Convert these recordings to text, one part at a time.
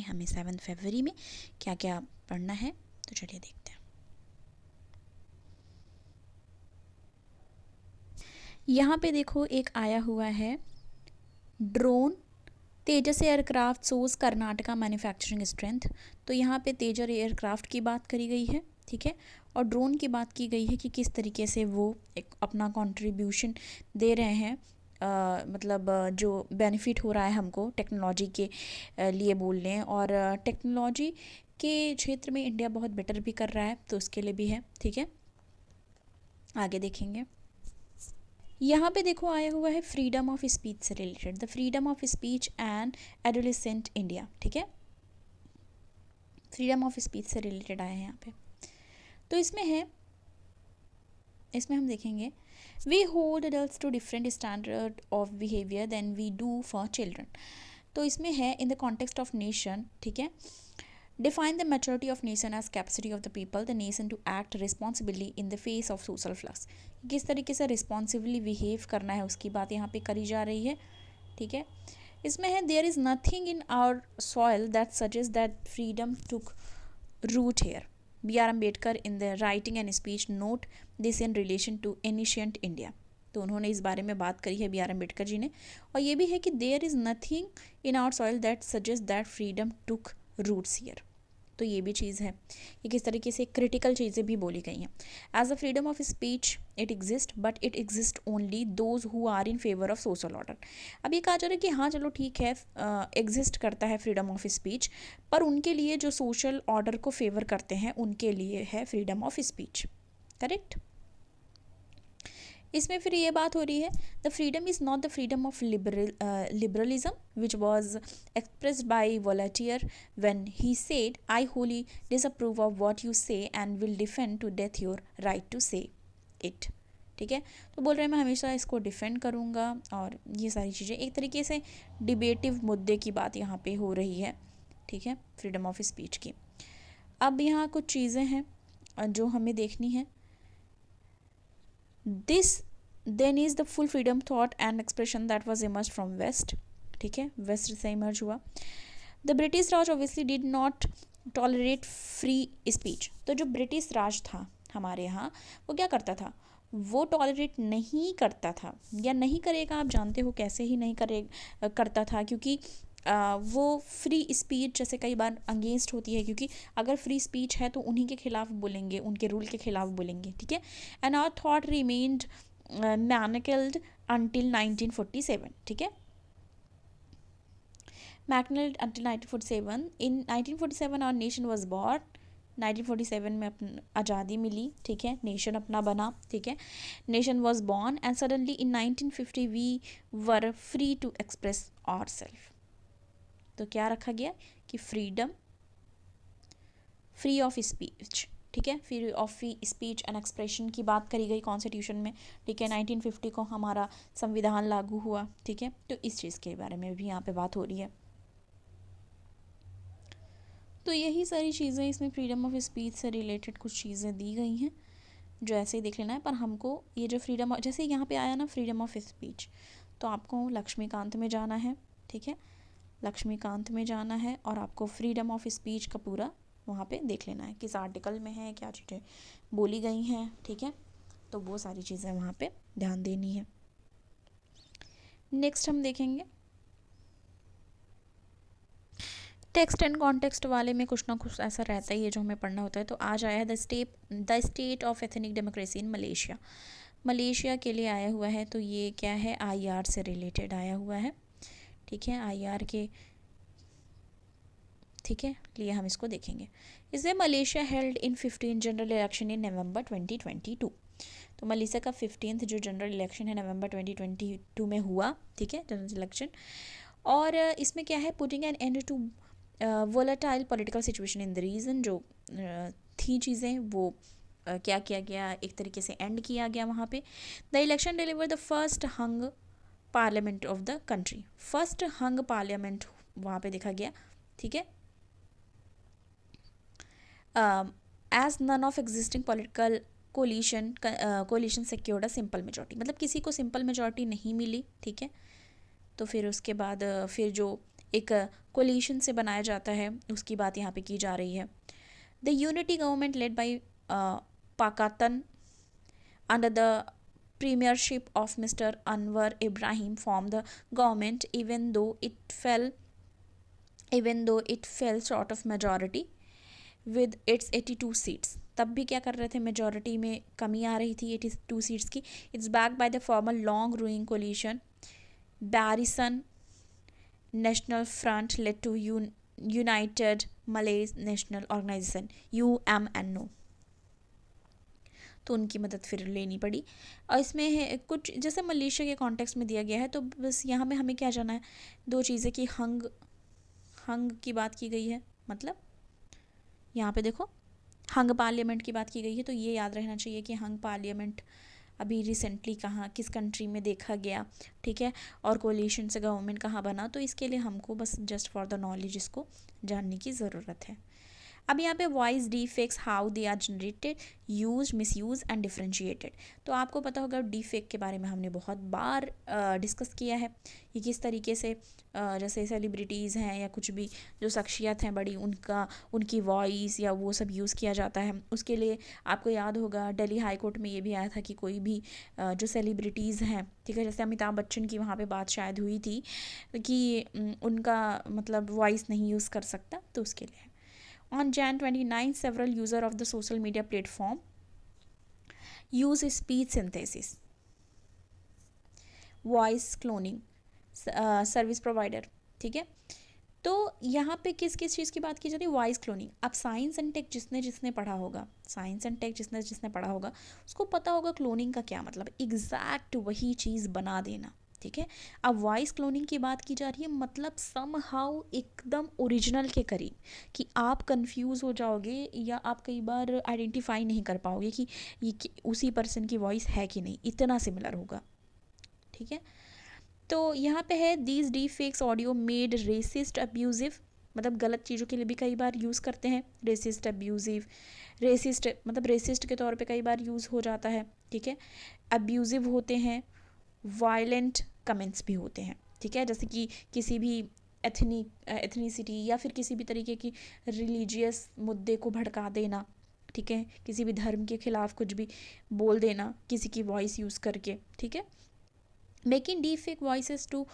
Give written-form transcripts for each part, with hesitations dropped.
हमें 7 फरवरी में क्या क्या पढ़ना है, तो चलिए देखते हैं। यहाँ पे देखो एक आया हुआ है ड्रोन तेजस एयरक्राफ्ट सोज कर्नाटका मैन्युफैक्चरिंग स्ट्रेंथ। तो यहाँ पे तेजस एयरक्राफ्ट की बात करी गई है, ठीक है, और ड्रोन की बात की गई है कि किस तरीके से वो एक अपना कंट्रीब्यूशन दे रहे हैं, मतलब जो बेनिफिट हो रहा है हमको टेक्नोलॉजी के लिए बोल लें, और टेक्नोलॉजी के क्षेत्र में इंडिया बहुत बेटर भी कर रहा है, तो उसके लिए भी है, ठीक है। आगे देखेंगे। यहाँ पे देखो आया हुआ है फ्रीडम ऑफ स्पीच से related, the freedom of speech and adolescent India, ठीक है, फ्रीडम ऑफ स्पीच से रिलेटेड आया है यहाँ पे। तो इसमें हम देखेंगे we hold adults to different standard of behaviour than we do for children. तो इसमें है in the context of nation, ठीक है, define the maturity of nation as capacity of the people the nation to act responsibly in the face of social flux। किस तरीके से responsibly behave करना है उसकी बात यहाँ पे करी जा रही है, ठीक है। इसमें है there is nothing in our soil that suggest that freedom took root here. B R Ambedkar in the writing and speech note this in relation to ancient India. तो उन्होंने इस बारे में बात करी है बी आर अम्बेडकर जी ने, और ये भी है कि there is nothing in our soil that suggest that freedom took roots here. तो ये भी चीज़ है, ये किस तरीके से क्रिटिकल चीज़ें भी बोली गई हैं। As a freedom of speech it exist but it exist only those who are in favour of social order. अब ये कहा जा रहा है कि हाँ चलो ठीक है, एग्जिस्ट करता है फ्रीडम ऑफ स्पीच, पर उनके लिए जो सोशल ऑर्डर को फेवर करते हैं उनके लिए है फ्रीडम ऑफ स्पीच, करेक्ट। इसमें फिर ये बात हो रही है the freedom is not the freedom of liberalism which was expressed by Voltaire when he said I wholly disapprove of what you say and will defend to death your right to say it, ठीक है। तो बोल रहे हैं मैं हमेशा इसको defend करूँगा, और ये सारी चीज़ें एक तरीके से डिबेटिव मुद्दे की बात यहाँ पे हो रही है, ठीक है, फ्रीडम ऑफ स्पीच की। अब यहाँ कुछ चीज़ें हैं जो हमें देखनी है। This then is the full freedom thought and expression that was emerge from west, ठीक है, वेस्ट से इमर्ज हुआ। The British Raj obviously did not tolerate free speech. तो जो ब्रिटिश राज था हमारे यहाँ, वो क्या करता था, वो टॉलरेट नहीं करता था, या नहीं करेगा, आप जानते हो कैसे ही नहीं करता था, क्योंकि वो फ्री स्पीच जैसे कई बार अगेंस्ट होती है, क्योंकि अगर फ्री स्पीच है तो उन्हीं के खिलाफ बोलेंगे, उनके रूल के खिलाफ बोलेंगे, ठीक है। And our thought remained manacled until 1947, ठीक है, manacled until 1947। In 1947 our nation was born. 1947 में अपन आज़ादी मिली, ठीक है, नेशन अपना बना, ठीक है, nation was born and suddenly in 1950 we were free to express our self. तो क्या रखा गया कि फ्रीडम फ्री ऑफ स्पीच, ठीक है, free of speech and expression की बात करी गई कॉन्स्टिट्यूशन में, ठीक है। 1950 को हमारा संविधान लागू हुआ, ठीक है। तो इस चीज़ के बारे में भी यहाँ पे बात हो रही है। तो यही सारी चीज़ें इसमें फ्रीडम ऑफ स्पीच से रिलेटेड कुछ चीज़ें दी गई हैं जो ऐसे ही देख लेना है। पर हमको ये जो फ्रीडम, जैसे यहाँ पे आया ना फ्रीडम ऑफ स्पीच, तो आपको लक्ष्मीकांत में जाना है, ठीक है, लक्ष्मीकांत में जाना है, और आपको फ्रीडम ऑफ स्पीच का पूरा वहाँ पे देख लेना है किस आर्टिकल में है, क्या चीज़ें बोली गई हैं, ठीक है। तो वो सारी चीज़ें वहाँ पे ध्यान देनी है। नेक्स्ट हम देखेंगे टेक्स्ट एंड कॉन्टेक्स्ट वाले में कुछ ना कुछ ऐसा रहता ही है जो हमें पढ़ना होता है। तो आज आया है the state of ethnic democracy in Malaysia. Malaysia के लिए आया हुआ है, तो ये क्या है, आईआर से रिलेटेड आया हुआ है, ठीक है, आईआर के, ठीक है, लिए हम इसको देखेंगे। इसे Malaysia held in 15 general election in November 2022। तो मलेशिया का 15th जो जनरल इलेक्शन है नवंबर 2022 में हुआ, ठीक है, जनरल इलेक्शन। और इसमें क्या है, putting an end to volatile political situation in the region. जो थी चीज़ें वो क्या किया गया, एक तरीके से एंड किया गया वहाँ पे। The election deliver the first hung parliament of the country. First hung parliament वहाँ पे देखा गया, ठीक है। As none of existing political coalition secured a simple majority. मतलब किसी को सिंपल मेजॉरिटी नहीं मिली, ठीक है। तो फिर उसके बाद फिर जो एक कोलिशन से बनाया जाता है, उसकी बात यहाँ पे की जा रही है। The unity government led by Pakatan under the premiership of Mr. Anwar Ibrahim formed the government even though it fell short of majority with its 82 seats. तब भी क्या कर रहे थे, मेजॉरिटी में कमी आ रही थी 82 सीट्स की. It's back by the former long ruling coalition Barisan National Front led to United Malays National Organisation UMNO. तो उनकी मदद फिर लेनी पड़ी. और इसमें है कुछ जैसे मलेशिया के कॉन्टेक्स्ट में दिया गया है, तो बस यहाँ में हमें क्या जाना है, दो चीज़ें कि हंग की बात की गई है, मतलब यहाँ पे देखो हंग पार्लियामेंट की बात की गई है, तो ये याद रहना चाहिए कि हंग पार्लियामेंट अभी रिसेंटली कहाँ किस कंट्री में देखा गया, ठीक है, और कोलिशन से गवर्नमेंट कहाँ बना. तो इसके लिए हमको बस जस्ट फॉर द नॉलेज इसको जानने की ज़रूरत है. अब यहाँ पे voice deepfakes how they are generated, use, misuse and differentiated. तो आपको पता होगा डिफेक्ट के बारे में हमने बहुत बार डिस्कस किया है. ये किस तरीके से जैसे सेलिब्रिटीज़ हैं या कुछ भी जो शख्सियत हैं बड़ी, उनकी वॉइस या वो सब यूज़ किया जाता है. उसके लिए आपको याद होगा दिल्ली हाई कोर्ट में ये भी आया था कि कोई भी जो सेलिब्रिटीज़ हैं, ठीक है, जैसे अमिताभ बच्चन की वहाँ पे बात शायद हुई थी कि उनका मतलब वॉइस नहीं यूज़ कर सकता, तो उसके लिए. On Jan 29, several users of the social media platform use speech synthesis, voice cloning service provider, ठीक है. तो यहाँ पे किस किस चीज़ की बात की जाती है, वॉइस क्लोनिंग. अब साइंस एंड टेक जिसने पढ़ा होगा, साइंस एंड टेक जिसने पढ़ा होगा उसको पता होगा क्लोनिंग का क्या मतलब, एग्जैक्ट वही चीज़ बना देना, ठीक है. अब वॉइस क्लोनिंग की बात की जा रही है, मतलब समहाउ एकदम ओरिजिनल के करीब, कि आप कंफ्यूज हो जाओगे या आप कई बार आइडेंटिफाई नहीं कर पाओगे कि ये उसी पर्सन की वॉइस है कि नहीं, इतना सिमिलर होगा, ठीक है. तो यहाँ पे है these deepfakes audio made racist abusive, मतलब गलत चीज़ों के लिए भी कई बार यूज़ करते हैं. रेसिस्ट अब्यूजिव, रेसिस्ट मतलब रेसिस्ट के तौर पे कई बार यूज़ हो जाता है, ठीक है. अब्यूजिव होते हैं, वायलेंट कमेंट्स भी होते हैं, ठीक है, जैसे कि किसी भी एथनिसिटी या फिर किसी भी तरीके की रिलीजियस मुद्दे को भड़का देना, ठीक है, किसी भी धर्म के खिलाफ कुछ भी बोल देना किसी की वॉइस यूज़ करके, ठीक है. Making deepfake voices to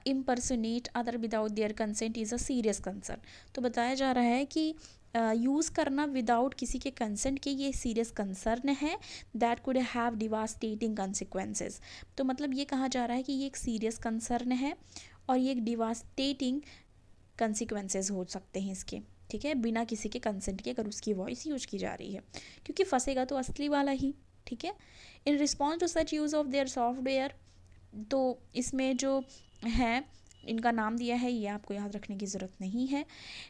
impersonate other without their consent is a serious concern. तो बताया जा रहा है कि यूज़ करना विदाउट किसी के कंसेंट के ये सीरियस कंसर्न है, that could have devastating consequences. तो मतलब ये कहा जा रहा है कि ये एक सीरियस कंसर्न है और ये एक डिवास्टेटिंग कंसिक्वेंसेस हो सकते हैं इसके, ठीक है, बिना किसी के कंसेंट के अगर उसकी वॉइस यूज की जा रही है, क्योंकि फंसेगा तो असली वाला ही, ठीक है. In response to such use of their software, तो इसमें जो है इनका नाम दिया है, ये आपको याद रखने की ज़रूरत नहीं है.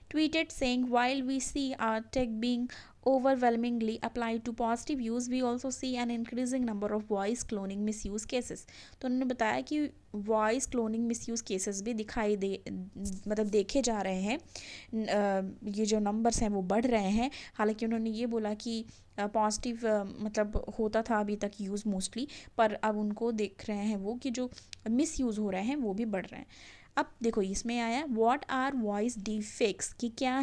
Tweeted saying while we see our tech being overwhelmingly applied to positive use, we also see an increasing number of voice cloning misuse cases. तो उन्होंने बताया कि वॉइस क्लोनिंग मिसयूज़ केसेस भी दिखाई दे मतलब देखे जा रहे हैं. ये जो नंबर्स हैं वो बढ़ रहे हैं. हालांकि उन्होंने ये बोला कि पॉजिटिव मतलब होता था अभी तक यूज़ मोस्टली, पर अब उनको देख रहे हैं वो कि जो मिसयूज़ हो रहे हैं वो भी बढ़ रहे हैं. अब देखो इसमें आया व्हाट आर वॉइस डिफेक्ट्स, कि क्या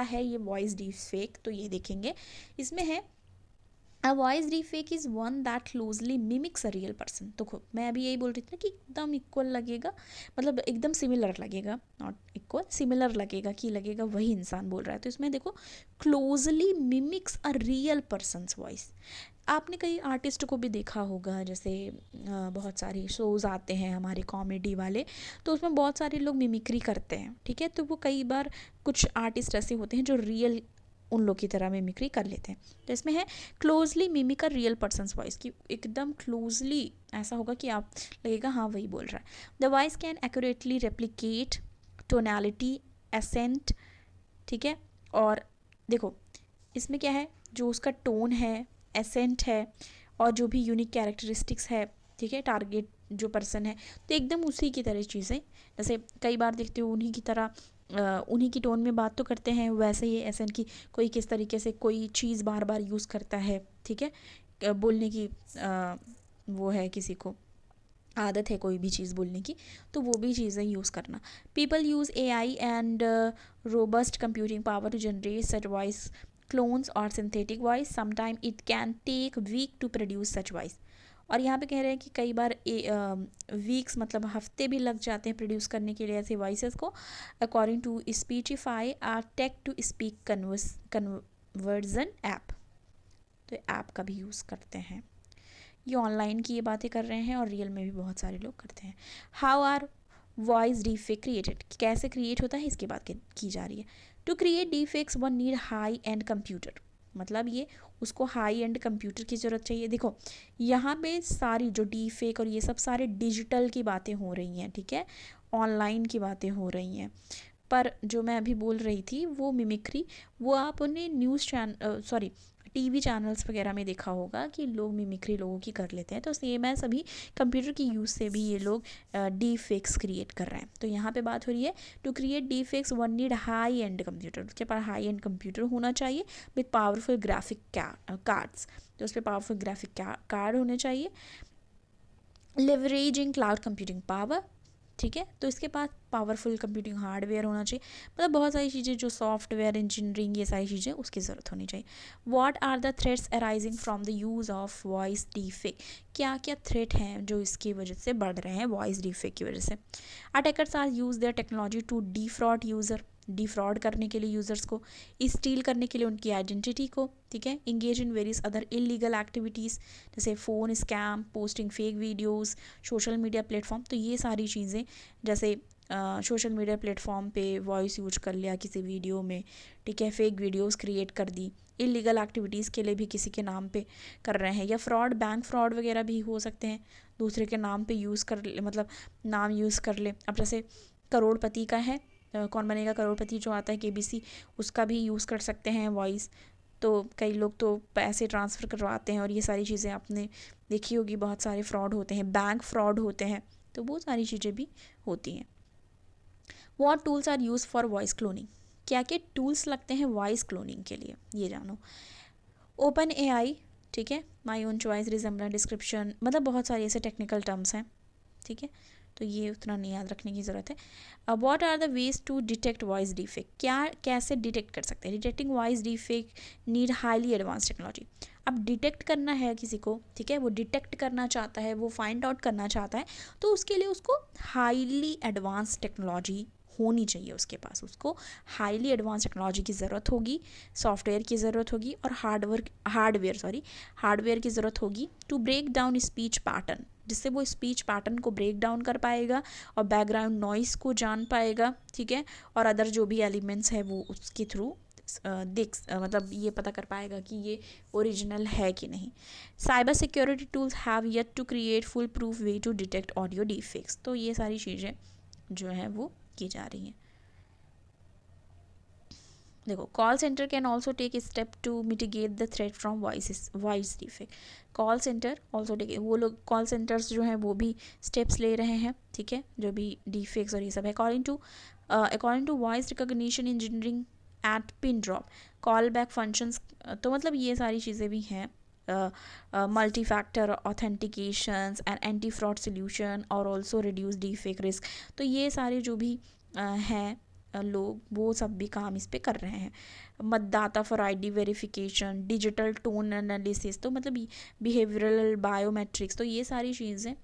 है ये वॉइस डिफेक्ट, तो ये देखेंगे. इसमें है a voice defect is one that closely mimics a real person. तो मैं अभी यही बोल रही थी ना कि एकदम इक्वल लगेगा, मतलब एकदम सिमिलर लगेगा, नॉट इक्वल, सिमिलर लगेगा कि लगेगा वही इंसान बोल रहा है. तो इसमें देखो closely mimics a real persons voice. आपने कई आर्टिस्ट को भी देखा होगा, जैसे बहुत सारे शोज़ आते हैं हमारे कॉमेडी वाले, तो उसमें बहुत सारे लोग मिमिक्री करते हैं, ठीक है. तो वो कई बार कुछ आर्टिस्ट ऐसे होते हैं जो रियल उन लोग की तरह मिमिक्री कर लेते हैं. तो इसमें है closely mimic a real persons voice, की एकदम क्लोजली ऐसा होगा कि आप लगेगा हाँ वही बोल रहा है. The voice can accurately replicate tonality, accent, ठीक है. और देखो इसमें क्या है, जो उसका टोन है, एसेंट है, और जो भी यूनिक कैरेक्टरिस्टिक्स है, ठीक है, टारगेट जो पर्सन है, तो एकदम उसी की तरह चीज़ें, जैसे कई बार देखते हो उन्हीं की तरह उन्हीं की टोन में बात तो करते हैं, वैसे ही एसेंट की कोई किस तरीके से कोई चीज़ बार बार यूज़ करता है, ठीक है, बोलने की वो है किसी को आदत है कोई भी चीज़ बोलने की, तो वो भी चीज़ें यूज़ करना। People use AI and robust computing power to generate such voice clones और synthetic voice. Sometime it can take week to produce such voice. और यहाँ पे कह रहे हैं कि कई बार वीक्स मतलब हफ्ते भी लग जाते हैं प्रोड्यूस करने के लिए ऐसे वॉइसेस को। According to Speechify our text to speech conversion app, तो ऐप का भी यूज़ करते हैं। ये ऑनलाइन की ये बातें कर रहे हैं और रियल में भी बहुत सारे लोग करते हैं। How are voice deepfake created, कैसे क्रिएट होता है इसकी बात की जा रही है। To create deepfakes one need high end computer, मतलब ये उसको हाई एंड कंप्यूटर की ज़रूरत चाहिए। देखो यहाँ पे सारी जो डीफेक और ये सब सारे डिजिटल की बातें हो रही हैं, ठीक है, ऑनलाइन की बातें हो रही हैं। पर जो मैं अभी बोल रही थी वो मिमिक्री, वो आप उन्हें न्यूज़ सॉरी टीवी चैनल्स वगैरह में देखा होगा कि लोग मिमिक्री लोगों की कर लेते हैं। तो सेम है, सभी कंप्यूटर की यूज़ से भी ये लोग डी फेक्स क्रिएट कर रहे हैं। तो यहाँ पे बात हो रही है to create deepfakes one need high end computer, उसके पास हाई एंड कंप्यूटर होना चाहिए विथ पावरफुल ग्राफिक कार्ड्स, तो उस पर पावरफुल ग्राफिक कार्ड होने चाहिए। लिवरेजिंग क्लाउड कंप्यूटिंग पावर, ठीक है, तो इसके पास पावरफुल कंप्यूटिंग हार्डवेयर होना चाहिए। मतलब बहुत सारी चीज़ें जो सॉफ्टवेयर इंजीनियरिंग ये सारी चीज़ें उसकी ज़रूरत होनी चाहिए। What are the threats arising from the use of voice deepfake, क्या क्या थ्रेट हैं जो इसकी वजह से बढ़ रहे हैं वॉइस डीफेक की वजह से। Attackers are use their technology to defraud user, defraud करने के लिए यूज़र्स को, स्टील करने के लिए उनकी आइडेंटिटी को, ठीक है, engage in various other illegal activities जैसे phone scam, posting fake videos, social media platform. तो ये सारी चीज़ें जैसे सोशल मीडिया प्लेटफॉर्म पे वॉइस यूज कर लिया किसी वीडियो में, ठीक है, फेक वीडियोस क्रिएट कर दी, इलीगल एक्टिविटीज़ के लिए भी किसी के नाम पे कर रहे हैं, या फ्रॉड, बैंक फ्रॉड वगैरह भी हो सकते हैं, दूसरे के नाम पे यूज़ कर ले, मतलब नाम यूज़ कर ले। अब जैसे करोड़पति का है कौन बनेगा करोड़पति जो आता है KBC, उसका भी यूज़ कर सकते हैं वॉइस। तो कई लोग तो पैसे ट्रांसफ़र करवाते हैं और ये सारी चीज़ें आपने देखी होगी, बहुत सारे फ्रॉड होते हैं, बैंक फ्रॉड होते हैं, तो वो सारी चीज़ें भी होती हैं। What tools are use for voice cloning, क्या क्या टूल्स लगते हैं वॉइस क्लोनिंग के लिए, ये जानो। ओपन AI, ठीक है, my own choice, resemblance description, मतलब बहुत सारे ऐसे टेक्निकल टर्म्स हैं, ठीक है, तो ये उतना नहीं याद रखने की ज़रूरत है। अब what are the ways to detect voice deepfake, क्या कैसे डिटेक्ट कर सकते हैं। Detecting voice deepfake need highly advance technology. अब डिटेक्ट करना है किसी को, ठीक है, वो डिटेक्ट करना चाहता है, वो फाइंड आउट करना चाहता है, तो उसके लिए उसको हाईली एडवांस टेक्नोलॉजी होनी चाहिए उसके पास, उसको हाईली एडवांस टेक्नोलॉजी की ज़रूरत होगी, सॉफ्टवेयर की ज़रूरत होगी और हार्डवेयर की ज़रूरत होगी to break down speech pattern, जिससे वो स्पीच पैटर्न को ब्रेक डाउन कर पाएगा और बैकग्राउंड नॉइस को जान पाएगा, ठीक है, और अदर जो भी एलिमेंट्स है वो उसके थ्रू मतलब ये पता कर पाएगा कि ये ओरिजिनल है कि नहीं। Cyber security tools have yet to create foolproof way to detect audio deepfakes, तो ये सारी चीज़ें जो हैं वो की जा रही हैं। देखो, call centre can also take step to mitigate the threat from voice deepfake. Call centre also take, वो लोग कॉल सेंटर्स जो हैं वो भी स्टेप्स ले रहे हैं, ठीक है, जो भी डिफेक्ट्स और ये सब है। According to voice recognition engineering at Pindrop, call back functions, तो मतलब ये सारी चीज़ें भी हैं। Multi factor authentications and anti fraud solution और ऑल्सो रिड्यूस डिफेक्ट रिस्क, तो ये सारे जो भी हैं लोग वो सब भी काम इस पे कर रहे हैं। मतदाता for ID verification, digital tone analysis, तो मतलब बिहेवियरल बायोमेट्रिक्स, तो ये सारी चीज़ें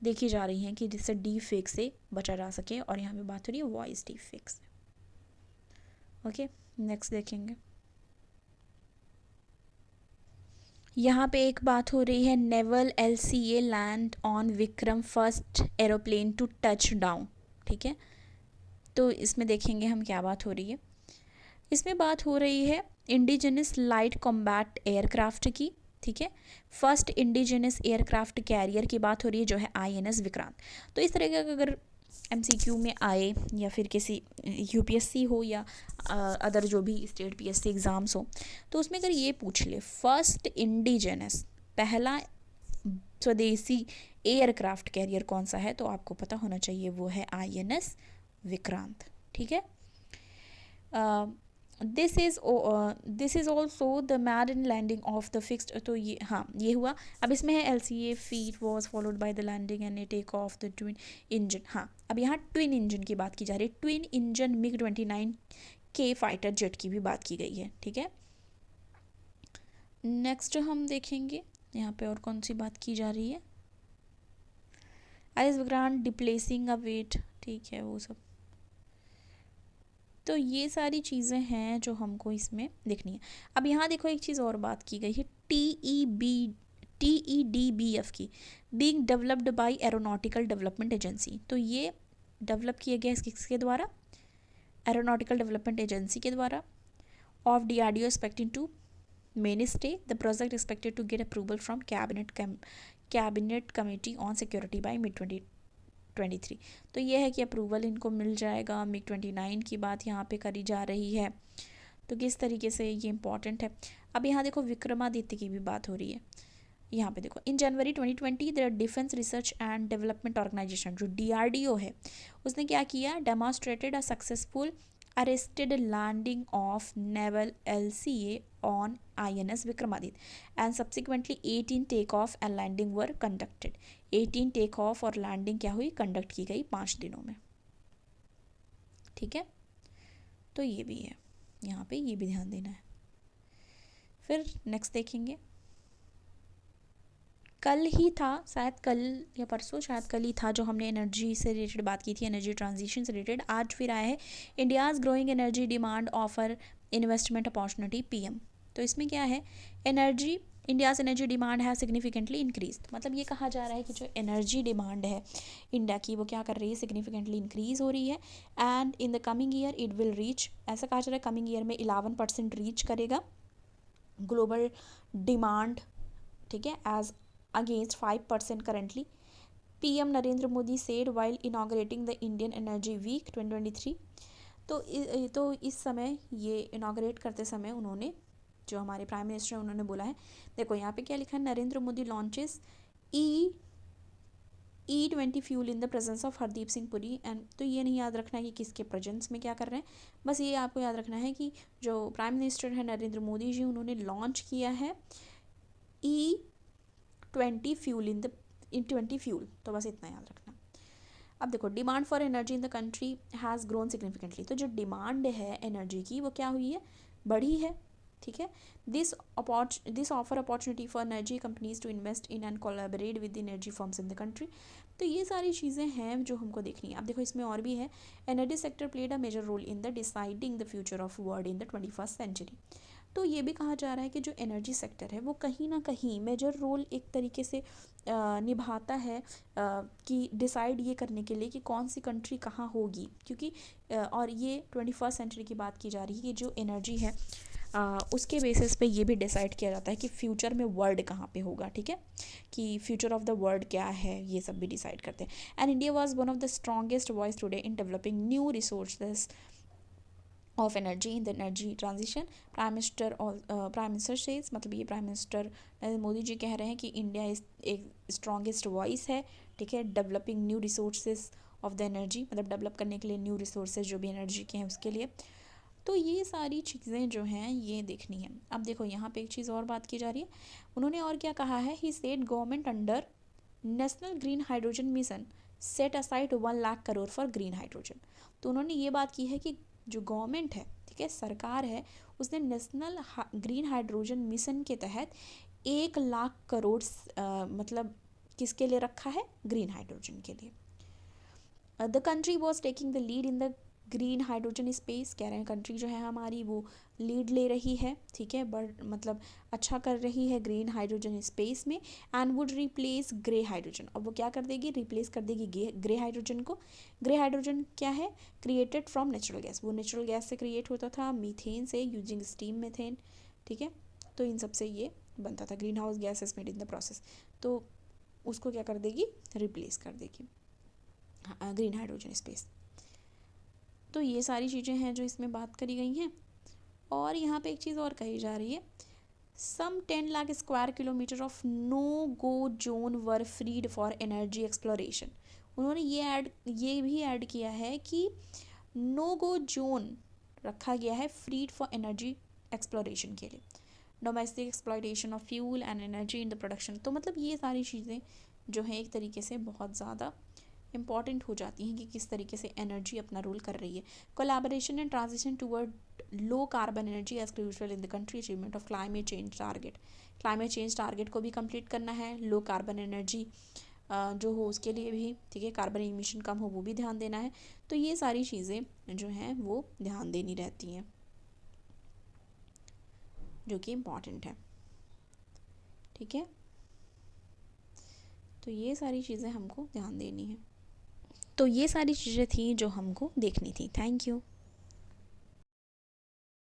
देखी जा रही हैं कि जिससे डीफेक से बचा जा सके। और यहाँ पे बात हो रही है वॉइस डीफेक से। ओके, नेक्स्ट देखेंगे। यहाँ पे एक बात हो रही है, naval LCA land on Vikram first aeroplane to touch down, ठीक है, तो इसमें देखेंगे हम क्या बात हो रही है। इसमें बात हो रही है इंडिजिनस लाइट कॉम्बैट एयरक्राफ्ट की, ठीक है, फर्स्ट इंडिजिनस एयरक्राफ्ट कैरियर की बात हो रही है जो है INS विक्रांत। तो इस तरह का अगर MCQ में आए या फिर किसी UPSC हो या अदर जो भी स्टेट PSC एग्ज़ाम्स हो, तो उसमें अगर ये पूछ ले फर्स्ट इंडिजिनस, पहला स्वदेशी एयरक्राफ्ट कैरियर कौन सा है, तो आपको पता होना चाहिए वो है INS विक्रांत, ठीक है। This is also the marine landing of the fixed, तो ये हाँ ये हुआ। अब इसमें है LCA feat was followed by the landing and a take off the twin engine. हाँ अब यहाँ ट्विन इंजन की बात की जा रही है, ट्विन इंजन MiG-29 के फाइटर जेट की भी बात की गई है, ठीक है। नेक्स्ट हम देखेंगे यहाँ पे और कौन सी बात की जा रही है, एलिस विक्रांत डिप्लेसिंग अ वेट, ठीक है वो सब। तो ये सारी चीज़ें हैं जो हमको इसमें देखनी है। अब यहाँ देखो एक चीज़ और बात की गई है, TEDBF की, being developed by aeronautical development agency. तो ये डेवलप किया गया किसके द्वारा, एरोनॉटिकल डेवलपमेंट एजेंसी के द्वारा। Of DRDO expecting to mainstay the project expected to get approval from cabinet committee on security by mid 2023। तो ये है कि अप्रूवल इनको मिल जाएगा। MiG-29 की बात यहाँ पे करी जा रही है, तो किस तरीके से ये इंपॉर्टेंट है। अब यहाँ देखो विक्रमादित्य की भी बात हो रही है। यहाँ पे देखो in January 2020 the defence research and development organisation जो DRDO है उसने क्या किया, demonstrated a successful arrested landing of naval LCA on INS Vikramaditya and subsequently 18 takeoff and landing were conducted। 18 takeoff और landing क्या हुई, कंडक्ट की गई 5 दिनों में, ठीक है। तो ये भी है, यहाँ पे ये भी ध्यान देना है। फिर नेक्स्ट देखेंगे, कल ही था शायद, कल या परसों शायद कल ही था जो हमने एनर्जी से रिलेटेड बात की थी, एनर्जी ट्रांजिशन से रिलेटेड। आज फिर आया है India's growing energy demand offer investment opportunity PM। तो इसमें क्या है, एनर्जी इंडियाज़ एनर्जी डिमांड है सिग्निफिकेंटली इंक्रीज। मतलब ये कहा जा रहा है कि जो एनर्जी डिमांड है इंडिया की वो क्या कर रही है, सिग्निफिकेंटली इंक्रीज हो रही है। And in the coming year it will reach, ऐसा कहा जा रहा है कमिंग ईयर में 11% रीच करेगा ग्लोबल डिमांड, ठीक है, as against 5% currently। PM Narendra Modi said while inaugurating the Indian Energy Week 2023। तो इस समय ये इनाग्रेट करते समय उन्होंने, जो हमारे प्राइम मिनिस्टर हैं उन्होंने बोला है, देखो यहाँ पे क्या लिखा है, Narendra Modi launches E20 fuel in the presence of Hardeep Singh Puri. And तो ये नहीं याद रखना है कि किसके प्रेजेंस में क्या कर रहे हैं, बस ये आपको याद रखना है कि जो प्राइम मिनिस्टर है नरेंद्र मोदी जी उन्होंने लॉन्च किया है E20 फ्यूल इन 20 फ्यूल, तो बस इतना याद रखना। अब देखो demand for energy in the country has grown significantly. तो जो डिमांड है एनर्जी की वो क्या हुई है, बढ़ी है, ठीक है। This offer opportunity for energy companies to invest in and collaborate with energy firms in the country. तो ये सारी चीज़ें हैं जो हमको देखनी है। अब देखो इसमें और भी है, energy sector played a major role in the deciding the future of world in the 21st century. तो ये भी कहा जा रहा है कि जो एनर्जी सेक्टर है वो कहीं ना कहीं मेजर रोल एक तरीके से निभाता है कि डिसाइड ये करने के लिए कि कौन सी कंट्री कहाँ होगी, क्योंकि और ये 21st सेंचुरी की बात की जा रही है कि जो एनर्जी है उसके बेसिस पे ये भी डिसाइड किया जाता है कि फ्यूचर में वर्ल्ड कहाँ पे होगा, ठीक है, कि फ्यूचर ऑफ द वर्ल्ड क्या है, ये सब भी डिसाइड करते हैं। And India was one of the strongest voice today in developing new resources of energy in the energy transition. Prime minister says, मतलब ये प्राइम मिनिस्टर नरेंद्र मोदी जी कह रहे हैं कि इंडिया इस एक स्ट्रॉन्गेस्ट वॉइस है, ठीक है, developing new resources of the energy, मतलब डेवलप करने के लिए न्यू रिसोर्सेज जो भी एनर्जी के हैं उसके लिए। तो ये सारी चीज़ें जो हैं ये देखनी है। अब देखो यहाँ पे एक चीज़ और बात की जा रही है, उन्होंने और क्या कहा है, he said government under national green hydrogen mission set aside 1 lakh crore for green hydrogen. तो उन्होंने ये बात की है कि जो गवर्नमेंट है, ठीक है, सरकार है, उसने नेशनल ग्रीन हाइड्रोजन मिशन के तहत 1 लाख करोड़ मतलब किसके लिए रखा है, ग्रीन हाइड्रोजन के लिए। The country was taking the lead in the green hydrogen space, कह रहे हैं कंट्री जो है हमारी वो लीड ले रही है, ठीक है, बट मतलब अच्छा कर रही है ग्रीन हाइड्रोजन स्पेस में। And would replace grey hydrogen, अब वो क्या कर देगी, रिप्लेस कर देगी ग्रे हाइड्रोजन को। ग्रे हाइड्रोजन क्या है, क्रिएटेड फ्रॉम नेचुरल गैस, वो नेचुरल गैस से क्रिएट होता था, मीथेन से, यूजिंग स्टीम मीथेन, ठीक है। तो इन सब से ये बनता था, green house gases made in the process. तो उसको क्या कर देगी, रिप्लेस कर देगी ग्रीन हाइड्रोजन स्पेस। तो ये सारी चीज़ें हैं जो इसमें बात करी गई हैं। और यहाँ पे एक चीज़ और कही जा रही है, some 10 lakh square kilometre of no go zone were freed for energy exploration. उन्होंने ये भी ऐड किया है कि नो गो जोन रखा गया है फ्रीड फॉर एनर्जी एक्सप्लोरेशन के लिए, domestic exploitation of fuel and energy in the production. तो मतलब ये सारी चीज़ें जो हैं एक तरीके से बहुत ज़्यादा इम्पॉर्टेंट हो जाती हैं कि किस तरीके से एनर्जी अपना रोल कर रही है। Collaboration and transition toward low carbon energy as crucial in the country achievement of climate change target. Climate change target को भी कंप्लीट करना है, लो कार्बन एनर्जी जो हो उसके लिए भी, ठीक है, कार्बन इमिशन कम हो वो भी ध्यान देना है। तो ये सारी चीज़ें जो हैं वो ध्यान देनी रहती हैं, जो कि इम्पॉर्टेंट है, ठीक है। तो ये सारी चीज़ें हमको ध्यान देनी है। तो ये सारी चीज़ें थी जो हमको देखनी थी। Thank you.